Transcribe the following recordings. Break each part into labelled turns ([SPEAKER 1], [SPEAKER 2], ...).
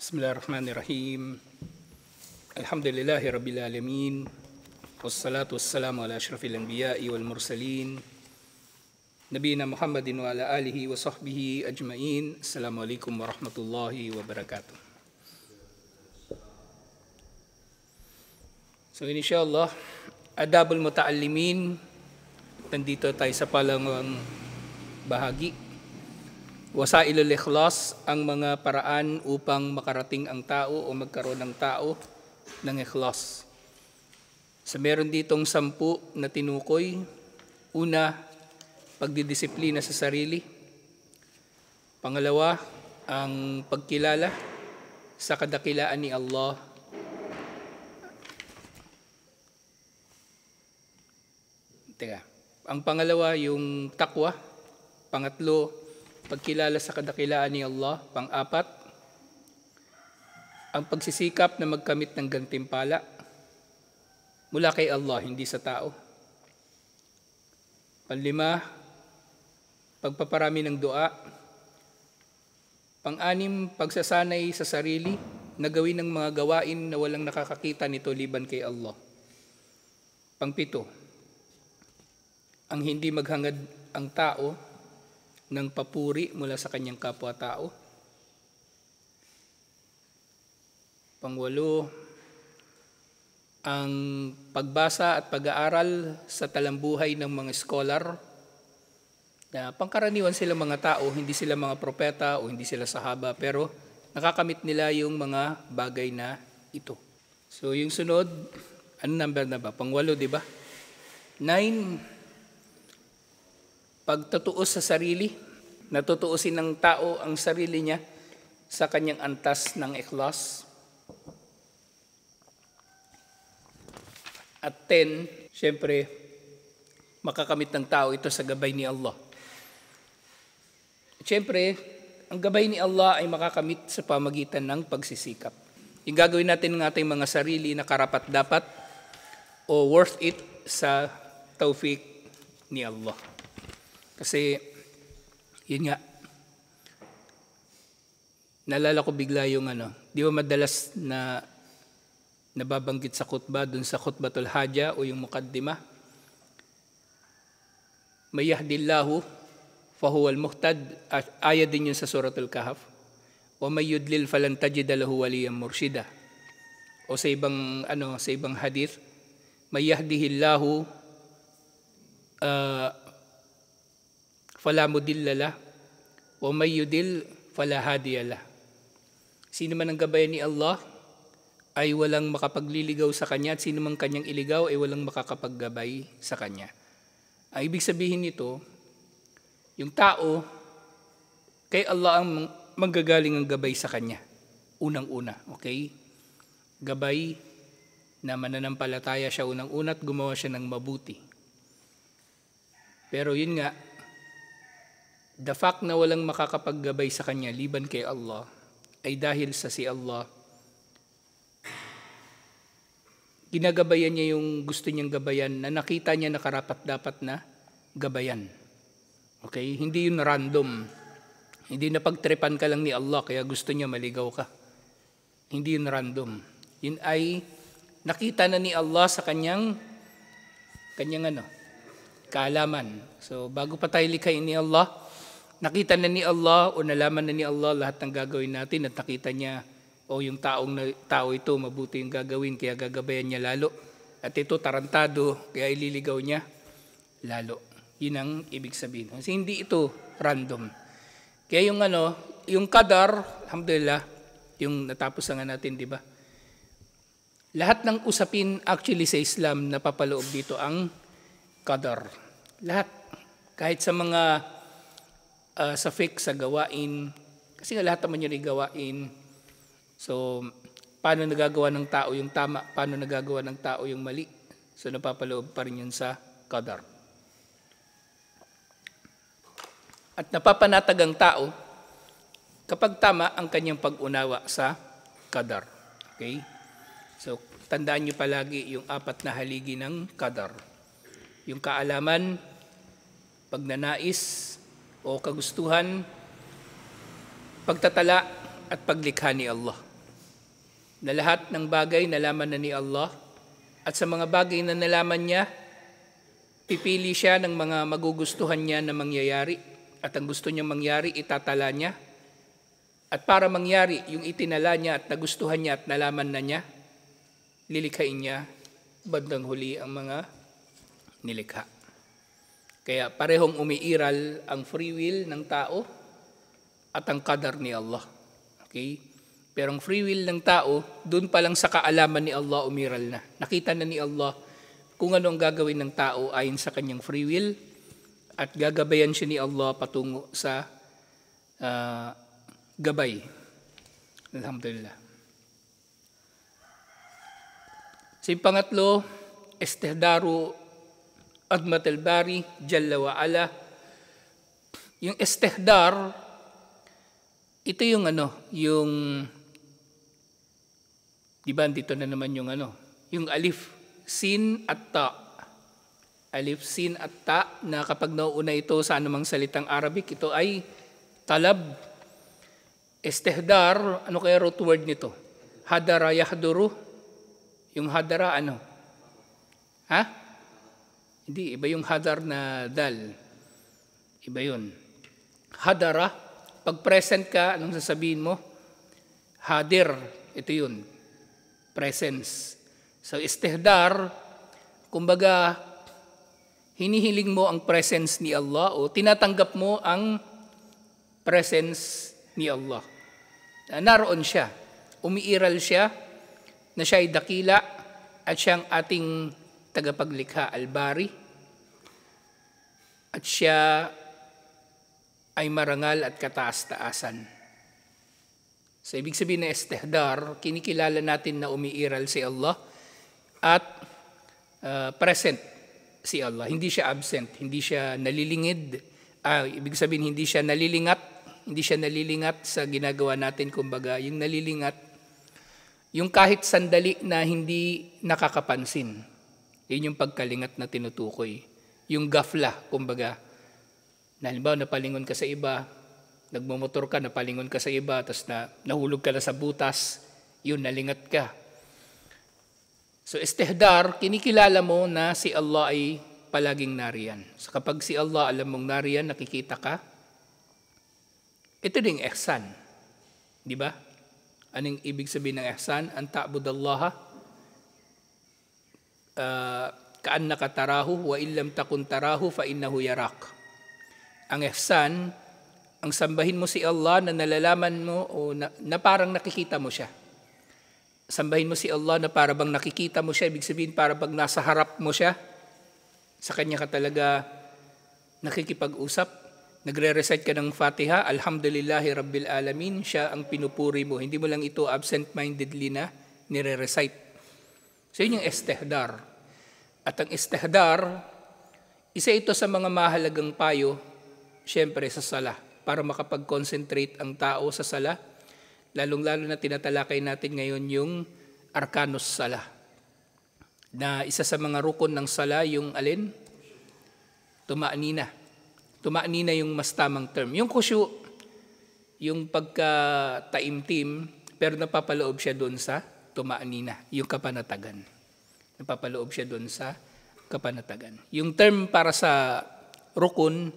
[SPEAKER 1] Bismillahirrahmanirrahim. Alhamdulillahi Rabbil Alamin. Wassalatu wassalamu ala ashrafil anbiya'i wal mursalin. Nabiyina Muhammadin wa ala alihi wa sahbihi ajma'in. Assalamualaikum warahmatullahi wabarakatuh. So inshallah, adabul muta'allimin. Nandito tayo sa palangang bahagi. Wasailul ikhlas, ang mga paraan upang makarating ang tao o magkaroon ng tao ng ikhlas. So meron ditong 10 na tinukoy. Una, pagdidisiplina sa sarili. Pangalawa, ang pagkilala sa kadakilaan ni Allah. Ang pangalawa, yung takwa. Pangatlo, pagkilala sa kadakilaan ni Allah. Pang-apat, ang pagsisikap na magkamit ng gantimpala mula kay Allah, hindi sa tao. Panlima, pagpaparami ng dua. Pang-anim, pagsasanay sa sarili na gawin ng mga gawain na walang nakakakita nito liban kay Allah. Pangpito, ang hindi maghangad ang tao ng papuri mula sa kanyang kapwa-tao. Pangwalo, ang pagbasa at pag-aaral sa talambuhay ng mga scholar na pangkaraniwan sila mga tao, hindi sila mga propeta o hindi sila sahaba, pero nakakamit nila yung mga bagay na ito. So yung sunod, ano number na ba? Pangwalo, di ba? 9, pagtutuos sa sarili, natutuusin ng tao ang sarili niya sa kanyang antas ng ikhlas. At 10, syempre, makakamit ng tao ito sa gabay ni Allah. Syempre, ang gabay ni Allah ay makakamit sa pamagitan ng pagsisikap. Yung gagawin natin ng ating mga sarili na karapat-dapat o worth it sa tawfiq ni Allah. Kasi, yun nga, naalala ko bigla yung di ba madalas na nababanggit sa khutbah, dun sa khutbatul haja o yung muqaddimah, may yahdillahu fahuwal muhtad, ayat din yun sa suratul kahf, wa may yudlil falan tajida lahu waliyan murshida. O sa ibang hadith, may yahdihillahu fala mudillala wa may yudil fala hadiyala. Sino man ang gabayan ni Allah ay walang makapagliligaw sa kanya, at sino man kanyang iligaw ay walang makakapaggabay sa kanya. Ang ibig sabihin nito, yung tao, kay Allah ang manggagaling ang gabay sa kanya. Unang-una, okay? Gabay na mananampalataya siya unang-una at gumawa siya ng mabuti. Pero yun nga, the fact na walang makakapaggabay sa kanya liban kay Allah ay dahil sa si Allah, ginagabayan niya yung gusto niyang gabayan na nakita niya na karapat-dapat na gabayan. Okay? Hindi yun random. Hindi na pagtripan ka lang ni Allah kaya gusto niya maligaw ka. Hindi yun random. Yun ay nakita na ni Allah sa kanyang kaalaman. So bago pa tayo likhain ni Allah, nakita na ni Allah o nalaman na ni Allah lahat ng gagawin natin at nakita niya yung tao ito mabuti yung gagawin kaya gagabayan niya lalo. At ito tarantado kaya ililigaw niya lalo. Yun ang ibig sabihin. Kasi hindi ito random. Kaya yung qadar, alhamdulillah, yung natapos na natin, di ba? Lahat ng usapin actually sa Islam napapaloob dito ang qadar. Lahat. Kahit sa mga sa fiqh, sa gawain, kasi lahat naman yun ay gawain. So, paano nagagawa ng tao yung tama, paano nagagawa ng tao yung mali. So, napapaloob pa rin yun sa qadar. At napapanatag ang tao kapag tama ang kanyang pag-unawa sa qadar. Okay? So, tandaan nyo palagi yung 4 na haligi ng qadar. Yung kaalaman, pagnanais o kagustuhan, pagtatala at paglikha ni Allah. na lahat ng bagay nalaman na ni Allah, at sa mga bagay na nalaman niya, pipili siya ng mga magugustuhan niya na mangyayari, at ang gusto niyang mangyari, itatala niya. At para mangyari yung itinala niya at nagustuhan niya at nalaman na niya, lilikhain niya bandang huli ang mga nilikha. Kaya parehong umiiral ang free will ng tao at ang qadar ni Allah. Okay? Pero ang free will ng tao, doon pa lang sa kaalaman ni Allah umiral na. Nakita na ni Allah kung ano ang gagawin ng tao ayon sa kanyang free will, at gagabayan siya ni Allah patungo sa gabay. Alhamdulillah. Sa pangatlo, istihdaru admat al-bari jalla wa ala. Yung istihdar, ito yung yung di ba dito na naman yung yung alif, sin at ta. Alif, sin at ta, na kapag nauuna ito sa anumang salitang Arabic, ito ay talab. Istihdar, ano kaya root word nito? Hadara yahduru. Yung hadara Ha? Hindi, iba yung hadar na dal. Iba yun. Hadara, pag present ka, anong sasabihin mo? Hadir, ito yun. Presence. So istihdar, kumbaga, hinihiling mo ang presence ni Allah o tinatanggap mo ang presence ni Allah. Naroon siya. Umiiral siya na siya ay dakila at siyang ating tagapaglikha, al-bari. At siya ay marangal at kataas-taasan. So, ibig sabihin na istihdar, kinikilala natin na umiiral si Allah at present si Allah. Hindi siya absent, hindi siya nalilingid. Ibig sabihin, hindi siya nalilingat sa ginagawa natin. Kumbaga, yung nalilingat, yung kahit sandali na hindi nakakapansin. Yun yung pagkalingat na tinutukoy. Yung gafla, kumbaga, na halimbawa napalingon ka sa iba, nagmumotor ka, napalingon ka sa iba, tapos nahulog ka na sa butas, yun, nalingat ka. So istihdar, kinikilala mo na si Allah ay palaging nariyan. So kapag si Allah alam mong nariyan, nakikita ka, ito ding ihsan. Di ba? Anong ibig sabihin ng ihsan? An ta'budallaha ka'annaka tarahu wa illam takun tarahu fa innahu yarak. Ang ihsan, ang sambahin mo si Allah na nalalaman mo o na parang nakikita mo siya. Sambahin mo si Allah na para bang nakikita mo siya, ibig sabihin para bang nasa harap mo siya. Sa kanya ka talaga nakikipag-usap. Nagre-recite ka ng Fatiha, Alhamdulillahi Rabbil Alamin, siya ang pinupuri mo. Hindi mo lang ito absent-mindedly na nire-recite. So yun yung istihdar. At ang istihdar, isa ito sa mga mahalagang payo, siyempre sa sala, para makapag-concentrate ang tao sa sala, lalong-lalo na tinatalakay natin ngayon yung arkanus sala. Na isa sa mga rukon ng sala, yung alin? Tuma'nina. Tuma'nina yung mas tamang term. Yung khusyu, yung pagka-taimtim, pero napapaloob siya doon sa tuma'nina, yung kapanatagan. Napapaloob siya doon sa kapanatagan. Yung term para sa rukun,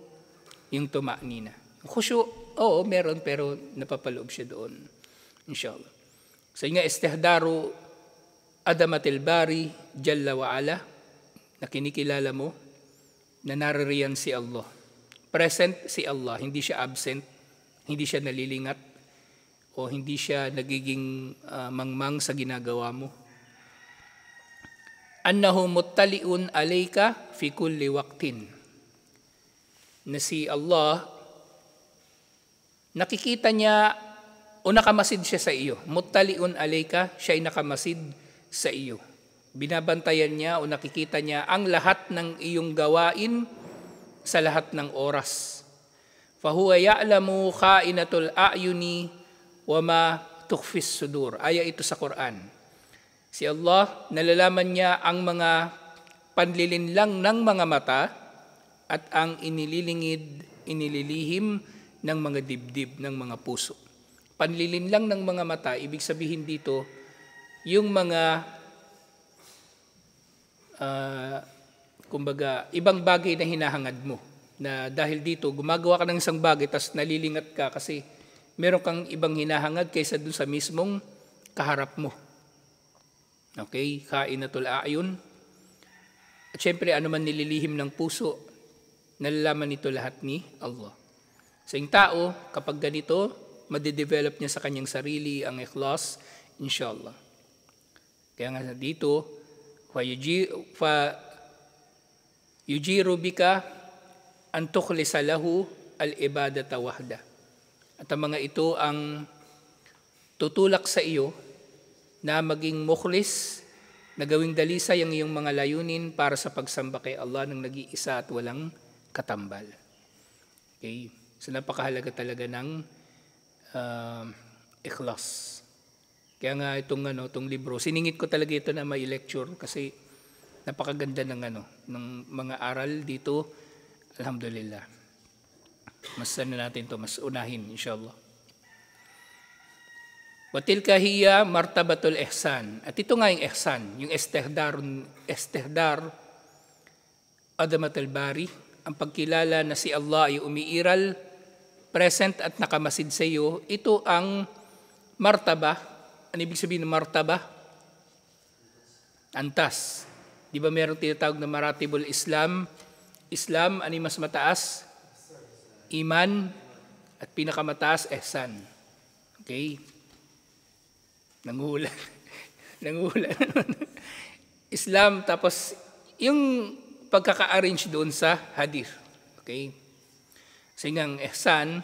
[SPEAKER 1] yung tuma'nina. Khusyu, oo, meron, pero napapaloob siya doon. Inshallah. So yung istihdaru adamatil bari jalla wa ala, na kinikilala mo na naririyan si Allah. Present si Allah, hindi siya absent, hindi siya nalilingat, o hindi siya nagiging mangmang sa ginagawa mo. Annahu muttali'un alayka fi kulli waqtin. Na si Allah, nakikita niya o nakamasid siya sa iyo. Muttali'un alayka, siya ay nakamasid sa iyo. Binabantayan niya o nakikita niya ang lahat ng iyong gawain sa lahat ng oras. Fahuwa ya'lamu kha'inatul a'yuni wa ma tukhfis sudur. Aya ito sa Quran. Si Allah, nalalaman niya ang mga panlilinlang ng mga mata at ang inililihim ng mga dibdib, ng mga puso. Panlilinlang ng mga mata, ibig sabihin dito, yung mga kumbaga ibang bagay na hinahangad mo, na dahil dito gumagawa ka ng isang bagay tas nalilingat ka kasi meron kang ibang hinahangad kaysa dun sa mismong kaharap mo. Okay, kainatul a'yun. At syempre, ano man nililihim ng puso, nalalaman nito lahat ni Allah. So yung tao, kapag ganito, madidevelop niya sa kanyang sarili ang ikhlas, inshallah. Kaya nga dito, yujiru bika an tukhlisa lahu al-ibadata wahda. At ang mga ito ang tutulak sa iyo na maging mukhlis, na gawing dalisay ang iyong mga layunin para sa pagsamba kay Allah ng nag-iisa at walang katambal. Okay? So napakahalaga talaga ng ikhlas. Kaya nga itong libro, siningit ko talaga ito na may lecture kasi napakaganda ng mga aral dito. Alhamdulillah. Mas natin to, mas unahin inshallah. Wa tilka hiya martabatul ihsan. At ito nga yung ihsan, yung istihdar adamat al-bari, ang pagkilala na si Allah ay umiiral, present at nakamasid sa iyo. Ito ang martaba. Ano ibig sabihin ng martaba? Antas. Di ba mayroong tinatawag na maratibul Islam? Islam, ano yung mas mataas? Iman. At pinakamataas, ihsan. Okay? Nanguhulan. Islam, tapos yung pagkaka-arrange doon sa hadith. Okay? Singang ihsan,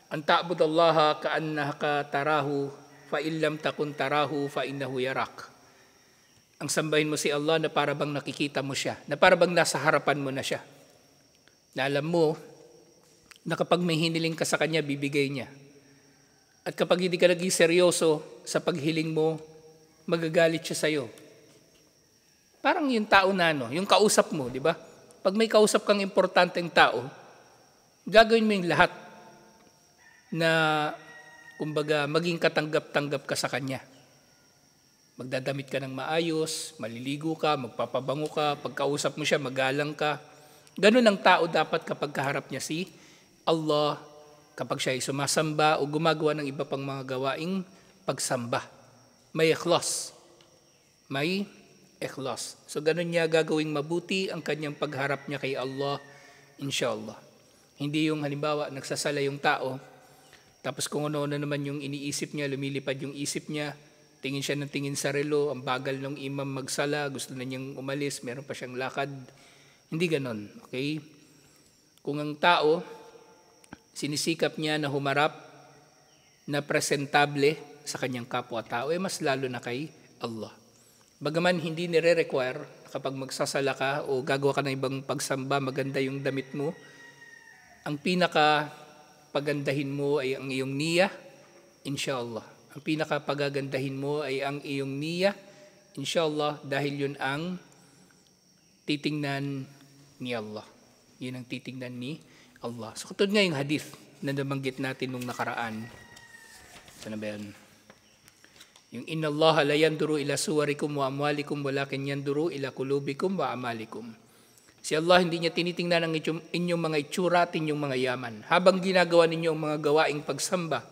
[SPEAKER 1] an ta'budallaha ka'annaka tarahu, fa illam takun tarahu, fa innahu yarak. Ang sambahin mo si Allah na para bang nakikita mo siya, na para bang nasa harapan mo na siya. Na alam mo, na kapag may hiniling ka sa Kanya, bibigay niya. At kapag hindi ka naging seryoso sa paghiling mo, magagalit siya sa'yo. Parang yung tao na yung kausap mo, di ba? Pag may kausap kang importanteng tao, gagawin mo yung lahat na, kumbaga, maging katanggap-tanggap ka sa kanya. Magdadamit ka ng maayos, maliligo ka, magpapabango ka, pagkausap mo siya, magalang ka. Ganun ang tao dapat kapag kaharap niya si Allah, kapag siya ay sumasamba o gumagawa ng iba pang mga gawaing pagsamba. May ikhlas. May ikhlas. So ganun niya gagawing mabuti ang kanyang pagharap niya kay Allah, inshallah. Hindi yung halimbawa, nagsasala yung tao, tapos kung ano-ano naman yung iniisip niya, lumilipad yung isip niya, tingin siya ng tingin sa relo, ang bagal ng imam magsala, gusto na niyang umalis, meron pa siyang lakad. Hindi ganon, okay? Kung ang tao, sinisikap niya na humarap na presentable sa kanyang kapwa-tao, mas lalo na kay Allah. Bagaman hindi nire-require kapag magsasala ka o gagawa ka ng ibang pagsamba, maganda yung damit mo, ang pinaka-pagandahin mo ay ang iyong niya, inshallah. Ang pinaka-pagagandahin mo ay ang iyong niya, inshallah, dahil yun ang titingnan ni Allah. Yun ang titingnan ni Allah. So, katulad nga yung hadith na nabanggit natin nung nakaraan. Sana ba yan? Yung inna Allah la yanduru ila suwarikum wa amwalikum walakin yanduru ila kulubikum wa amalikum. Si Allah hindi niya tinitingnan ang inyong mga itsura at inyong mga yaman habang ginagawa ninyo ang mga gawaing pagsamba.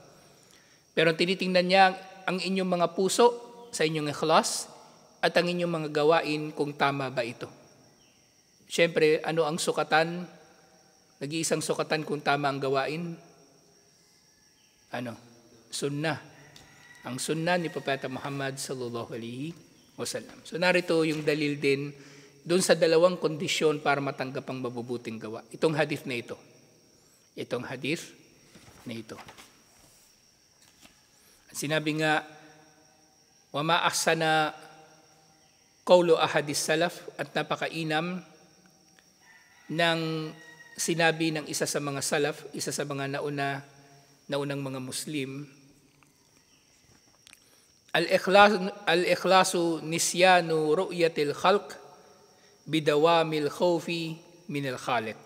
[SPEAKER 1] Pero tinitingnan niya ang inyong mga puso sa inyong ikhlas at ang inyong mga gawain kung tama ba ito. Siyempre, ano ang sukatan? Nag-iisang sukatan kung tama ang gawain? Sunnah. Ang sunnah ni Propeta Muhammad sallallahu alaihi wasallam. So narito yung dalil din doon sa dalawang kondisyon para matanggap ang mabubuting gawa. Itong hadith na ito. Itong hadith na ito. Sinabi nga, wa ma ahsana qawlu ahadis salaf, at napakainam ng sinabi ng isa sa mga salaf, isa sa mga naunang mga Muslim, al-ikhlasu nisyanu ru'yatil khalq bidawamil khawfi minal khaliq.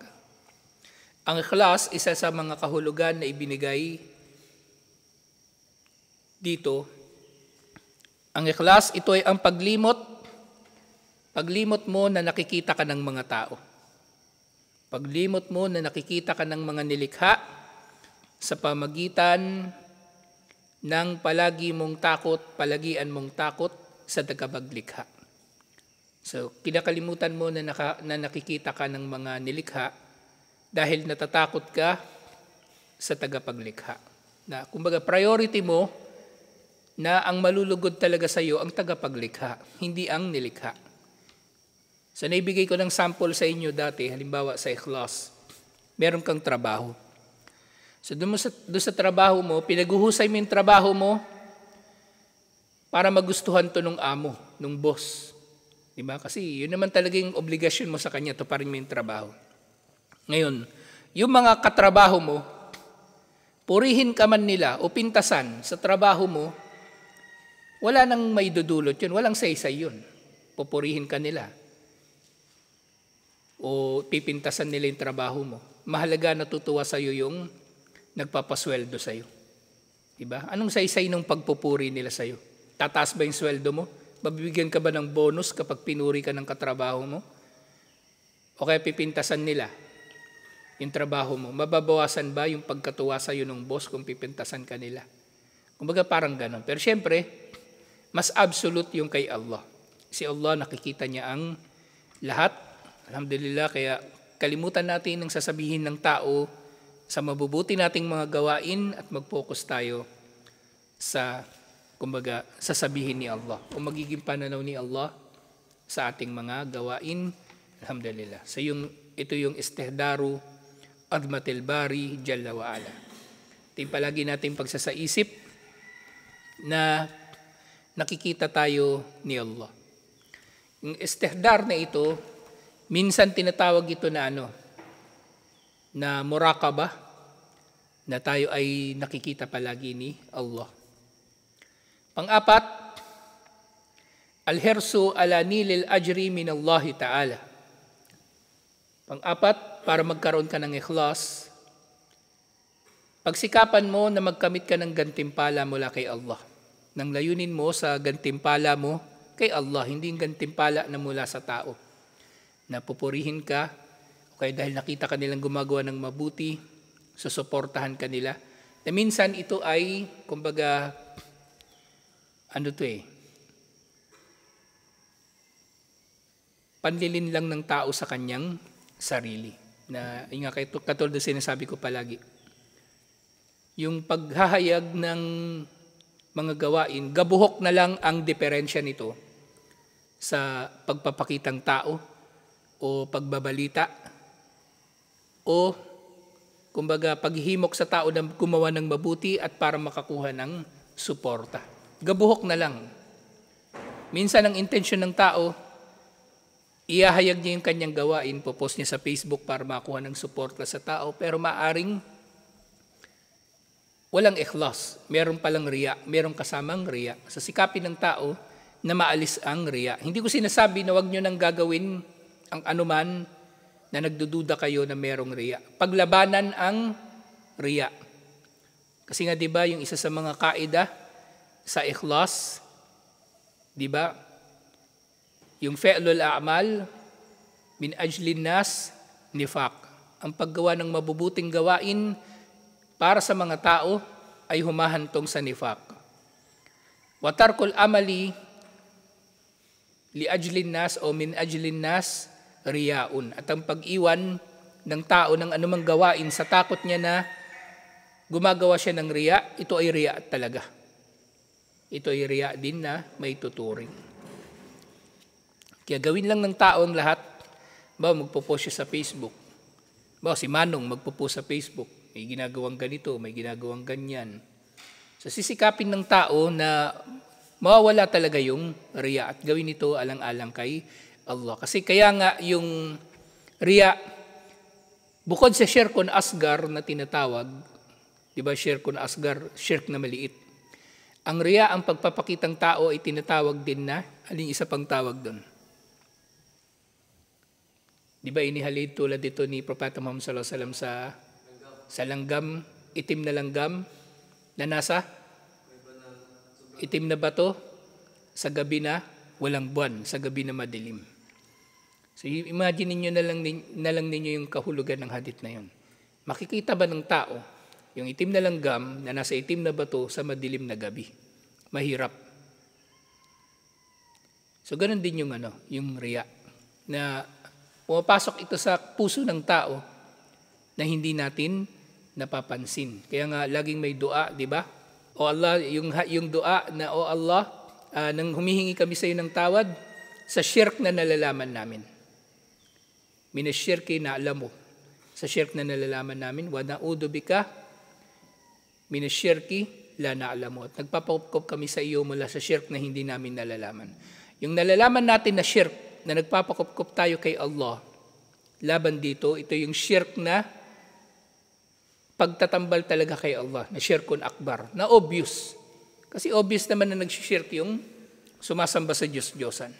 [SPEAKER 1] Ang ikhlas, isa sa mga kahulugan na ibinigay dito, Ang ikhlas, ito ay ang paglimot mo na nakikita ka ng mga tao. Paglimot mo na nakikita ka ng mga nilikha sa pamagitan ng palagian mong takot sa tagapaglikha. So, kinakalimutan mo na nakikita ka ng mga nilikha dahil natatakot ka sa tagapaglikha. Na, kumbaga, priority mo na ang malulugod talaga sa iyo ang tagapaglikha, hindi ang nilikha. So, naibigay ko ng sample sa inyo dati, halimbawa sa ikhlas, meron kang trabaho. So, doon sa trabaho mo, pinaguhusay mo yung trabaho mo para magustuhan to ng amo, ng boss. Diba? Kasi yun naman talaga yung obligasyon mo sa kanya, to pa rin mo yung trabaho. Ngayon, yung mga katrabaho mo, purihin ka man nila o pintasan sa trabaho mo, wala nang may dudulot yun, walang saysay yun. Pupurihin ka nila o pipintasan nila yung trabaho mo. Mahalaga natutuwa sa'yo yung nagpapasweldo sa'yo. Diba? Anong saysay ng pagpupuri nila sa'yo? Tataas ba yung sweldo mo? Mabibigyan ka ba ng bonus kapag pinuri ka ng katrabaho mo? O kaya pipintasan nila yung trabaho mo? Mababawasan ba yung pagkatuwa sa'yo ng boss kung pipintasan ka nila? Kumbaga parang ganon. Pero syempre, mas absolute yung kay Allah. Si Allah nakikita niya ang lahat. Alhamdulillah, kaya kalimutan natin ang sasabihin ng tao sa mabubuti nating mga gawain at mag-focus tayo sa kumbaga, sasabihin ni Allah o magiging pananaw ni Allah sa ating mga gawain. Alhamdulillah. So ito yung istihdaru admatil bari jalla wa ala. Ito yung palagi natin pagsasaisip na nakikita tayo ni Allah. Yung istihdar na ito, minsan tinatawag ito na na muraqabah, na tayo ay nakikita palagi ni Allah. Pang-apat, al-hirsu ala nilil ajri min Allah Ta'ala. Pang-apat, para magkaroon ka ng ikhlas, pagsikapan mo na magkamit ka ng gantimpala mula kay Allah. Nang layunin mo sa gantimpala mo kay Allah, hindi yung gantimpala na mula sa tao. Na pupurihin ka, o kaya dahil nakita ka nilang gumagawa ng mabuti, susuportahan ka nila. Na minsan ito ay, kumbaga, panlilin lang ng tao sa kanyang sarili. Na, yung nga, katulad na sinasabi ko palagi, yung paghahayag ng mga gawain, gabuhok na lang ang diferensya nito sa pagpapakitang tao o pagbabalita o kumbaga paghihimok sa tao na gumawa ng mabuti at para makakuha ng suporta. Gabuhok na lang. Minsan ang intensyon ng tao, iahayag niya yung kanyang gawain, popost niya sa Facebook para makuha ng suporta sa tao, pero maaring walang ikhlas. Meron palang riya, meron kasamang riya. Sa sikapin ng tao na maalis ang riya. Hindi ko sinasabi na wag nyo nang gagawin ang anuman na nagdududa kayo na merong riya. Paglabanan ang riya. Kasi nga 'di ba yung isa sa mga kaida sa ikhlas, 'di ba? Yung fi'lul a'mal min ajlin nas nifaq. Ang paggawa ng mabubuting gawain para sa mga tao ay humahantong sa nifaq. Wa tarkul amali li ajlin nas o min ajlin nas riyaun. At ang pag-iwan ng tao ng anumang gawain sa takot niya na gumagawa siya ng riya, ito ay riya talaga. Ito ay riya din na may tuturing. Kaya gawin lang ng tao ang lahat. Magpo-post siya sa Facebook. Si Manong magpo-post sa Facebook. May ginagawang ganito, may ginagawang ganyan. So sisikapin ng tao na mawawala talaga yung riya at gawin ito alang-alang kay Allah. Kasi kaya nga yung riya, bukod sa syirkun asgar na tinatawag, di ba syirkun asgar, syirk na maliit. Ang riya, ang pagpapakitang tao ay tinatawag din na, aling isa pang tawag doon. Di ba inihalid tulad dito ni Propeta Muhammad sallallahu alaihi wasallam sa langgam, itim na langgam, na nasa itim na bato sa gabi na walang buwan, sa gabi na madilim. So imagine niyo na lang ninyo yung kahulugan ng hadith na yun. Makikita ba ng tao yung itim na langgam na nasa itim na bato sa madilim na gabi? Mahirap. So ganun din yung riya, na pumapasok ito sa puso ng tao na hindi natin napapansin. Kaya nga laging may dua, di ba? O Allah, yung dua na, O Allah, nang humihingi kami sa iyo ng tawad sa shirk na nalalaman namin. Minasyirki na alam mo. Sa shirk na nalalaman namin, wa na'udhu bika minasyirki la na'lamu. At nagpapakupkop kami sa iyo mula sa shirk na hindi namin nalalaman. Yung nalalaman natin na shirk, na nagpapakupkop tayo kay Allah, laban dito, ito yung shirk na pagtatambal talaga kay Allah, na shirkun akbar, na obvious. Kasi obvious naman na nag-shirk yung sumasamba sa Diyos-Diyosan.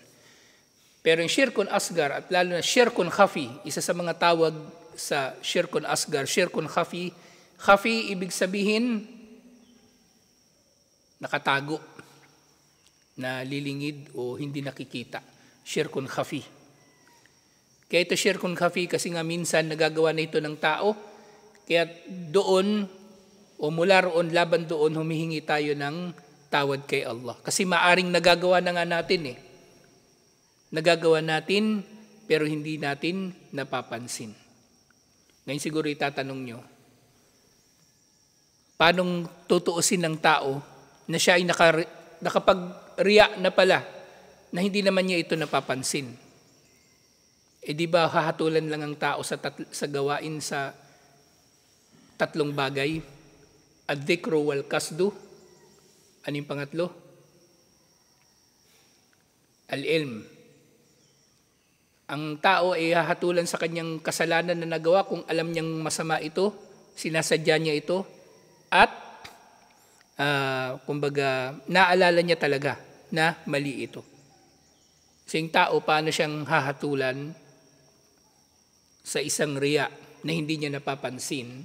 [SPEAKER 1] Pero yung shirkun asgar, at lalo na shirkun khafi, isa sa mga tawag sa shirkun asgar, shirkun khafi. Khafi, ibig sabihin, nakatago, na lilingid o hindi nakikita. Shirkun khafi. Kaya ito shirkun khafi kasi nga minsan nagagawa na ito ng tao, kaya doon o mula roon, laban doon, humihingi tayo ng tawad kay Allah. Kasi maaring nagagawa na nga natin Nagagawa natin pero hindi natin napapansin. Ngayon siguro itatanong nyo, paano tutuusin ng tao na siya ay nakapag-riya na pala na hindi naman niya ito napapansin? Di ba hahatulan lang ang tao sa gawain sa tatlong bagay? Ad-dhikru wal kasdu. Ano yung pangatlo? Al-ilm. Ang tao ay hahatulan sa kanyang kasalanan na nagawa kung alam niyang masama ito, sinasadya niya ito, at kumbaga naalala niya talaga na mali ito. So yung tao, paano siyang hahatulan sa isang riya na hindi niya napapansin?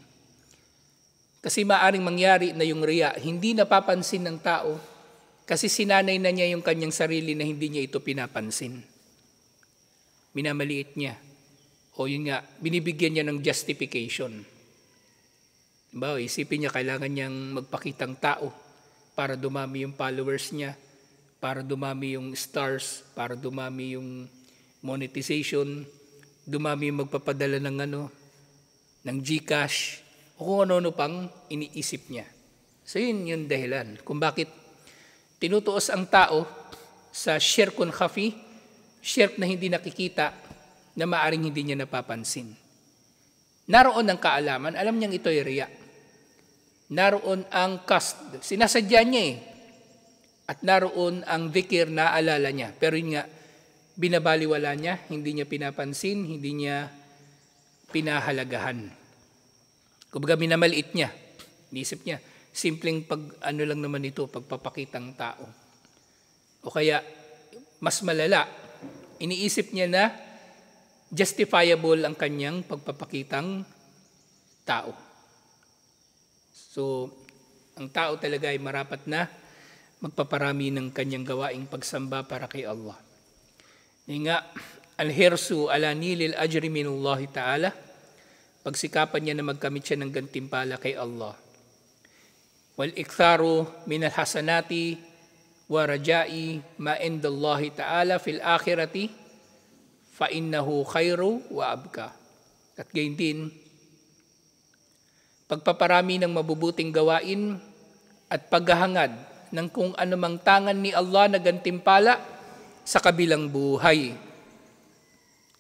[SPEAKER 1] Kasi maaring mangyari na yung riya hindi napapansin ng tao kasi sinanay na niya yung kanyang sarili na hindi niya ito pinapansin. Minamaliit niya. O yun nga, binibigyan niya ng justification. Diba, isipin niya kailangan niyang magpakitang tao para dumami yung followers niya, para dumami yung stars, para dumami yung monetization, dumami yung magpapadala ng GCash, o kung ano-ano pang iniisip niya. So yun yung dahilan kung bakit tinutuos ang tao sa shirkun khafi, shirk na hindi nakikita, na maaring hindi niya napapansin. Naroon ang kaalaman, alam niyang ito'y riya. Naroon ang qasd, sinasadya niya At naroon ang dhikr na alala niya. Pero yun nga, binabaliwala niya, hindi niya pinapansin, hindi niya pinahalagahan. Kumbaga minamaliit niya, inisip niya, simpleng lang naman ito, pagpapakitang tao. O kaya, mas malala, iniisip niya na justifiable ang kanyang pagpapakitang tao. So, ang tao talaga ay marapat na magpaparami ng kanyang gawaing pagsamba para kay Allah. Nga, al-hirsu ala nilil ajri minullahi ta'ala, pagsikapan niya na magkamit siya ng gantimpala kay Allah. Wal-iktharu minal hasanati wa rajai ma indallahi ta'ala fil akhirati fa innahu khairu wa abka. At gayon din, pagpaparami ng mabubuting gawain at paghahangad ng kung anumang tangan ni Allah na gantimpala sa kabilang buhay.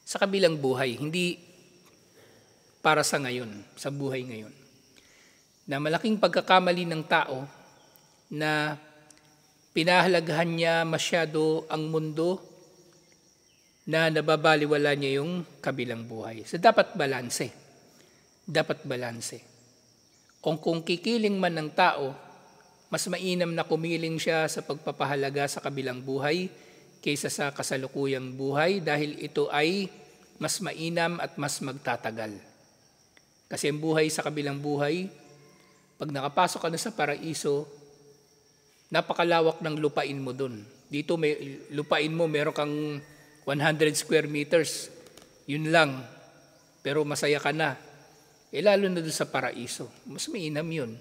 [SPEAKER 1] Sa kabilang buhay, hindi para sa ngayon, sa buhay ngayon. Na malaking pagkakamali ng tao na pinahalagahan niya masyado ang mundo na nababaliwala niya yung kabilang buhay. So dapat balanse. Dapat balanse. Kung kikiling man ng tao, mas mainam na kumiling siya sa pagpapahalaga sa kabilang buhay kaysa sa kasalukuyang buhay dahil ito ay mas mainam at mas magtatagal. Kasi ang buhay sa kabilang buhay, pag nakapasok ka na sa paraiso, napakalawak ng lupain mo dun. Dito may lupain mo, meron kang 100 square meters. Yun lang. Pero masaya ka na. Lalo na doon sa paraiso. Mas mainam yun.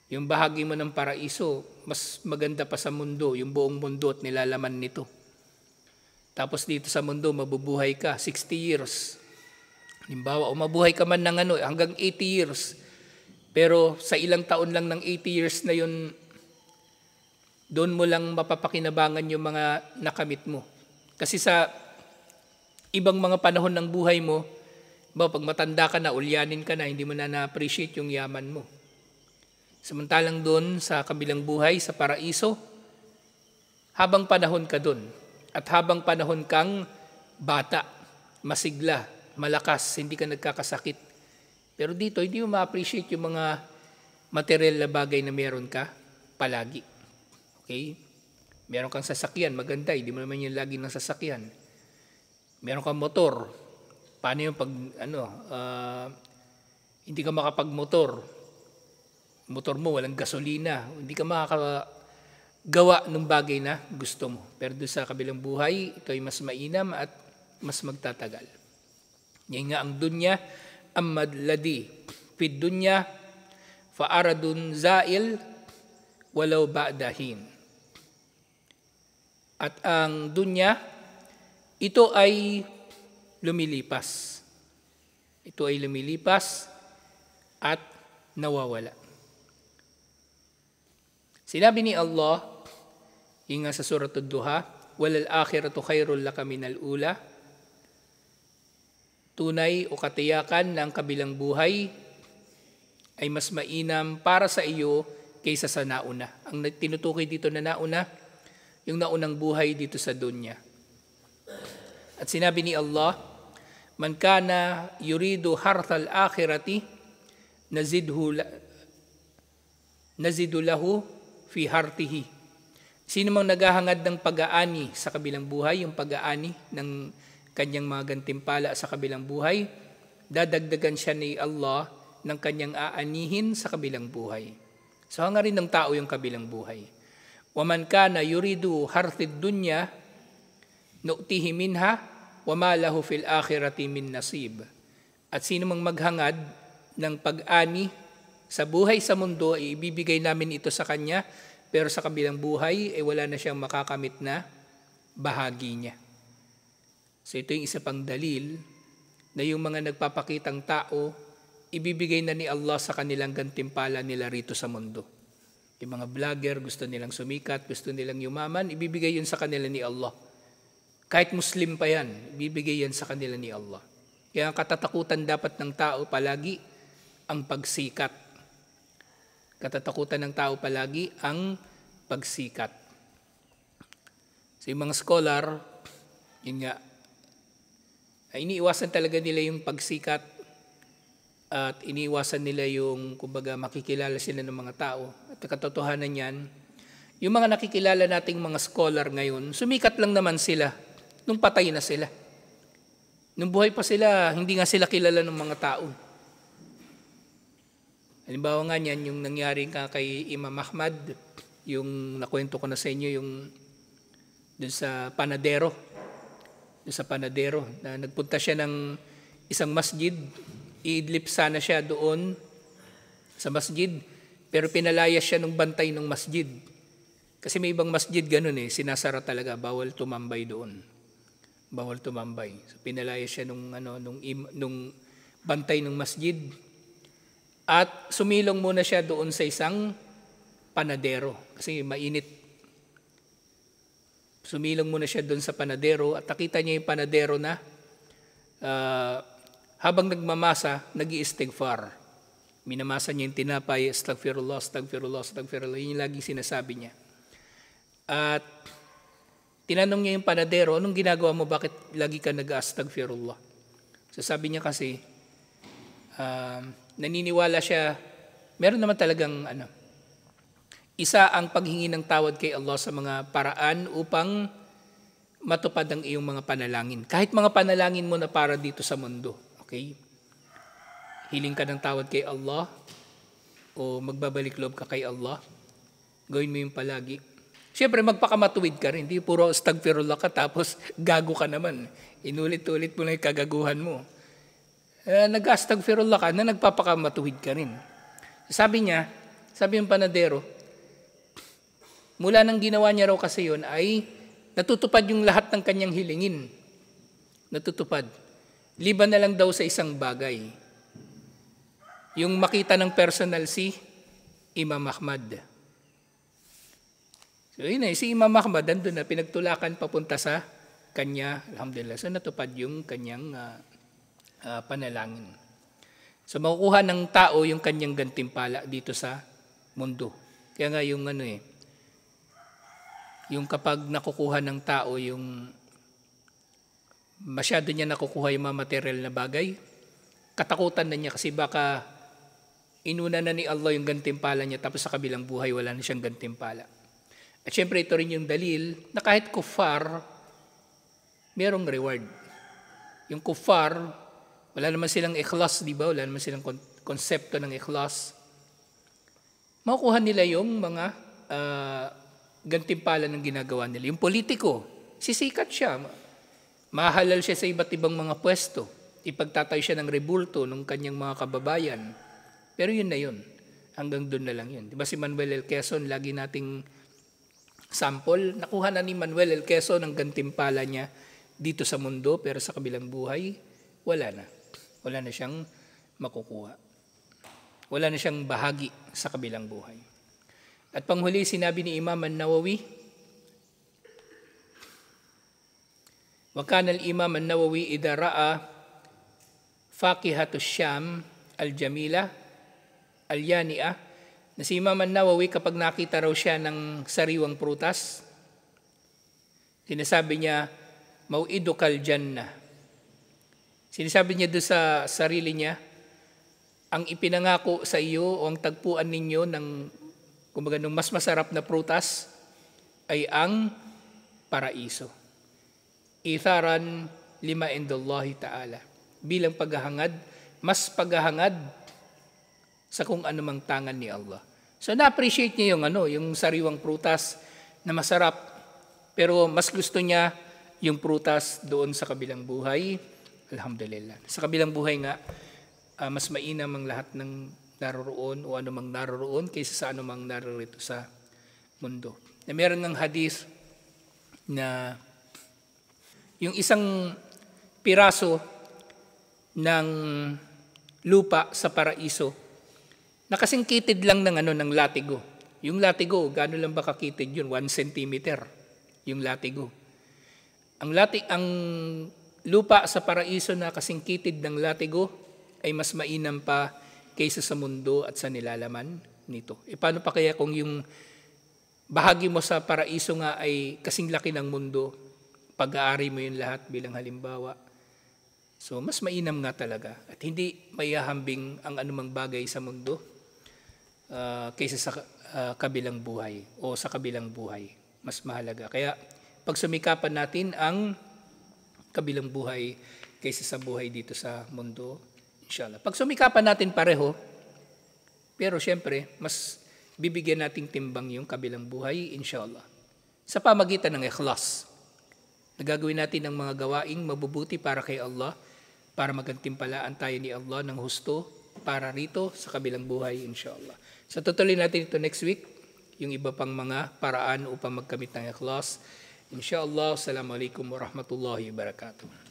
[SPEAKER 1] Yung bahagi mo ng paraiso, mas maganda pa sa mundo, yung buong mundo at nilalaman nito. Tapos dito sa mundo, mabubuhay ka 60 years. Halimbawa, o mabuhay ka man ng hanggang 80 years. Pero sa ilang taon lang ng 80 years na yun, doon mo lang mapapakinabangan yung mga nakamit mo. Kasi sa ibang mga panahon ng buhay mo, pag matanda ka na, ulyanin ka na, hindi mo na na-appreciate yung yaman mo. Samantalang doon sa kabilang buhay, sa paraiso, habang panahon ka doon, at habang panahon kang bata, masigla, malakas, hindi ka nagkakasakit. Pero dito, hindi mo ma-appreciate yung mga material na bagay na meron ka palagi. Okay? Meron kang sasakyan, maganda, hindi mo naman yung lagi ng sasakyan. Meron kang motor. Paano yung pag, hindi ka makapag-motor. Motor mo, walang gasolina. Hindi ka makakagawa ng bagay na gusto mo. Pero doon sa kabilang buhay, ito ay mas mainam at mas magtatagal. Yan nga ang dunya, amad ladi. Fid dunya, faaradun zail, walaw ba'dahin. At ang dunya, ito ay lumilipas. Ito ay lumilipas at nawawala. Sinabi ni Allah, yung nga sa Surah Ad-Duha, walal akhiratu khairul laka minal ula. Tunay o katiyakan ng kabilang buhay ay mas mainam para sa iyo kaysa sa nauna. Ang tinutukoy dito na nauna, yung naunang buhay dito sa dunya. At sinabi ni Allah, man kana yuridu harthal akhirati nazidu lahu fi hartihi. Sino mang naghahangad ng pag-aani sa kabilang buhay, yung pag-aani ng kanyang mga gantimpala sa kabilang buhay, dadagdagan siya ni Allah ng kanyang aanihin sa kabilang buhay. So hanga rin ng tao yung kabilang buhay. Waman kana yuridu harthid dunya nu'tihi minha wa ma lahu fil akhirati min nasib. At sino mang maghangad ng pag-ani sa buhay sa mundo, ay ibibigay namin ito sa kanya, pero sa kabilang buhay ay wala na siyang makakamit na bahagi niya. So ito yung isa pang dalil na yung mga nagpapakitang tao, ibibigay na ni Allah sa kanilang gantimpala nila rito sa mundo. Yung mga vlogger, gusto nilang sumikat, gusto nilang yumaman, ibibigay yun sa kanila ni Allah. Kahit Muslim pa yan, ibibigay yan sa kanila ni Allah. Kaya ang katatakutan dapat ng tao palagi ang pagsikat. Katatakutan ng tao palagi ang pagsikat. So yung mga scholar, yun nga, ay iniiwasan talaga nila yung pagsikat at iniiwasan nila yung, kumbaga, makikilala sila ng mga tao. At katotohanan yan, yung mga nakikilala nating mga scholar ngayon, sumikat lang naman sila nung patay na sila. Nung buhay pa sila, hindi nga sila kilala ng mga tao. Halimbawa nga niyan, yung nangyari nga kay Imam Ahmad, yung nakwento ko na sa inyo, yung dun sa panadero. Dun sa panadero, na nagpunta siya ng isang masjid, iidlip sana siya doon sa masjid, pero pinalayas siya ng bantay ng masjid. Kasi may ibang masjid ganun sinasara talaga, bawal tumambay doon. Bawal tumambay. So pinalayas siya nung bantay ng masjid. At sumilong muna siya doon sa isang panadero kasi mainit. Sumilong muna siya doon sa panadero at nakita niya yung panadero na habang nagmamasa, nag-i-istighfar. Minamasa niya yung tinapay, astaghfirullah, astaghfirullah, astaghfirullah. Yun yung laging sinasabi niya. At tinanong niya yung panadero, anong ginagawa mo? Bakit lagi ka nag-astaghfirullah? So sabi niya kasi, naniniwala siya, meron naman talagang isa ang paghingi ng tawad kay Allah sa mga paraan upang matupad ang iyong mga panalangin. Kahit mga panalangin mo na para dito sa mundo. Okay? Hiling ka ng tawad kay Allah o magbabalik loob ka kay Allah. Gawin mo yung palagi. Siyempre, magpakamatuwid ka rin. Hindi puro astagfirullah ka tapos gago ka naman. Inulit-ulit mo na yung kagaguhan mo. Nag-astagfirullah ka na nagpapakamatuwid ka rin. Sabi yung panadero, mula nang ginawa niya raw kasi yun ay natutupad yung lahat ng kanyang hilingin. Natutupad. Liban na lang daw sa isang bagay. Yung makita ng personal si Imam Ahmad. So yun si Imam Ahmad, nandun na, pinagtulakan papunta sa kanya, alhamdulillah. So natupad yung kanyang panalangin. So makukuha ng tao yung kanyang gantimpala dito sa mundo. Kaya nga yung yung kapag nakukuha ng tao yung masyado niya nakukuha yung mga material na bagay, katakutan na niya kasi baka inuna na ni Allah yung gantimpala niya tapos sa kabilang buhay wala na siyang gantimpala. At syempre ito rin yung dalil na kahit kuffar, merong reward. Yung kuffar, wala naman silang ikhlas, di ba? Wala naman silang konsepto ng ikhlas. Makukuha nila yung mga gantimpala ng ginagawa nila. Yung politiko, sisikat siya. Mahalal siya sa iba't ibang mga pwesto. Ipagtatayo siya ng rebulto ng kanyang mga kababayan. Pero yun na yun. Hanggang doon na lang yun. Diba si Manuel L. Quezon, lagi nating sample, nakuha na ni Manuel L. Quezon ang gantimpala niya dito sa mundo, pero sa kabilang buhay, wala na. Wala na siyang makukuha. Wala na siyang bahagi sa kabilang buhay. At panghuli, sinabi ni Imam An-Nawawi, wa kana al-Imam An-Nawawi idha ra'a faqihatu Syam al-jamila al-yani'ah, na si Imam An-Nawawi kapag nakita raw siya ng sariwang prutas, sinasabi niya, mau'idukal jannah. Sinasabi niya doon sa sarili niya, ang ipinangako sa iyo o ang tagpuan ninyo ng kumbaga ng mas masarap na prutas ay ang paraiso. Itharan lima indallahi ta'ala. Bilang paghahangad, mas paghahangad sa kung anumang tangan ni Allah. So na-appreciate niya yung sariwang prutas na masarap, pero mas gusto niya yung prutas doon sa kabilang buhay. Alhamdulillah. Sa kabilang buhay nga, mas mainam ang lahat ng naroroon o anumang naroroon kaysa sa anumang narorito sa mundo. Na meron ng hadith na yung isang piraso ng lupa sa paraiso, nakasingkitid lang ng latigo. Yung latigo, gaano lang ba kakitid yun? 1 centimeter yung latigo. Ang lupa sa paraiso na kasingkitid ng latigo ay mas mainam pa kaysa sa mundo at sa nilalaman nito. E paano pa kaya kung yung bahagi mo sa paraiso nga ay kasing laki ng mundo, pag-aari mo yun lahat bilang halimbawa. So mas mainam nga talaga at hindi maihahambing ang anumang bagay sa mundo kaysa sa kabilang buhay o sa kabilang buhay. Mas mahalaga. Kaya pag sumikapan natin ang kabilang buhay kaysa sa buhay dito sa mundo, inshallah. Pag sumikapan natin pareho, pero syempre, mas bibigyan nating timbang yung kabilang buhay, inshallah. Sa pamagitan ng ikhlas, nagagawin natin ang mga gawaing mabubuti para kay Allah, para magantimpalaan tayo ni Allah ng husto para rito sa kabilang buhay, inshallah. So tutuloy natin ito next week, yung iba pang mga paraan upang magkamit ng ikhlas. Inshallah, assalamualaikum warahmatullahi wabarakatuh.